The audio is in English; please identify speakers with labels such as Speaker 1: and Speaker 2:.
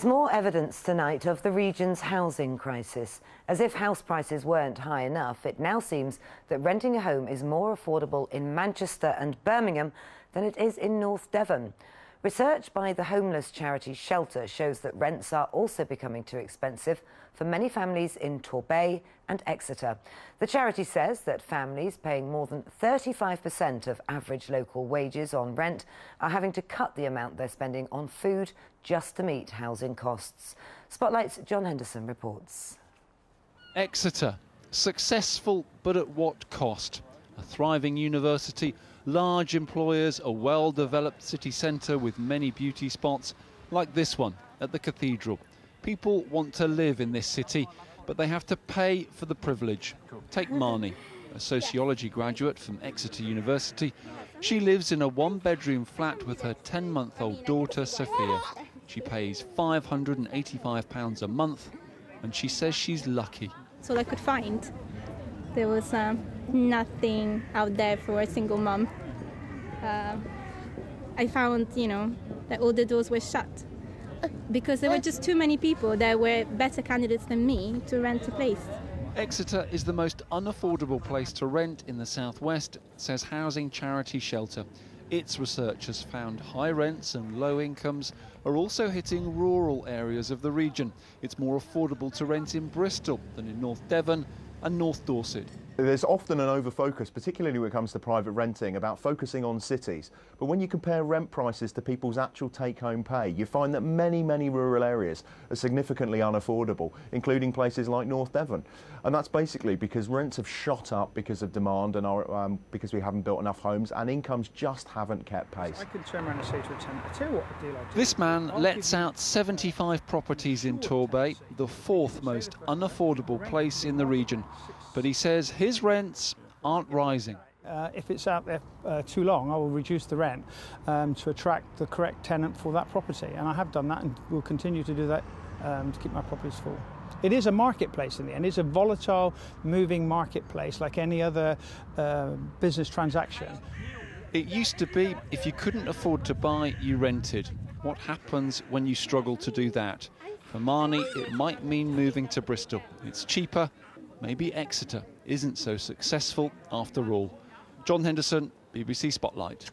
Speaker 1: There's more evidence tonight of the region's housing crisis. As if house prices weren't high enough, it now seems that renting a home is more affordable in Manchester and Birmingham than it is in North Devon. Research by the homeless charity Shelter shows that rents are also becoming too expensive for many families in Torquay and Exeter. The charity says that families paying more than 35% of average local wages on rent are having to cut the amount they're spending on food just to meet housing costs. Spotlight's John Henderson reports.
Speaker 2: Exeter, successful but at what cost? A thriving university, large employers, a well-developed city centre with many beauty spots, like this one at the cathedral. People want to live in this city, but they have to pay for the privilege. Take Marnie, a sociology graduate from Exeter University. She lives in a one-bedroom flat with her 10-month-old daughter, Sophia. She pays £585 a month, and she says she's lucky.
Speaker 3: That's all I could find. There was nothing out there for a single mum. I found, that all the doors were shut because there were just too many people. There were better candidates than me to rent a place.
Speaker 2: Exeter is the most unaffordable place to rent in the southwest, says housing charity Shelter. Its research has found high rents and low incomes are also hitting rural areas of the region. It's more affordable to rent in Bristol than in North Devon and North Dorset.
Speaker 4: There's often an over-focus, particularly when it comes to private renting, about focusing on cities. But when you compare rent prices to people's actual take-home pay, you find that many, many rural areas are significantly unaffordable, including places like North Devon. And that's basically because rents have shot up because of demand and because we haven't built enough homes, and incomes just haven't kept pace.
Speaker 5: I could turn around and say to a tenant, I tell you what a deal I do.
Speaker 2: This man lets out 75 properties in Torquay, the fourth most unaffordable place in the region. But he says his rents aren't rising.
Speaker 5: If it's out there too long, I will reduce the rent to attract the correct tenant for that property. And I have done that and will continue to do that to keep my properties full. It is a marketplace in the end. It's a volatile, moving marketplace like any other business transaction.
Speaker 2: It used to be if you couldn't afford to buy, you rented. What happens when you struggle to do that? For Marnie, it might mean moving to Bristol. It's cheaper. Maybe Exeter isn't so successful after all. John Henderson, BBC Spotlight.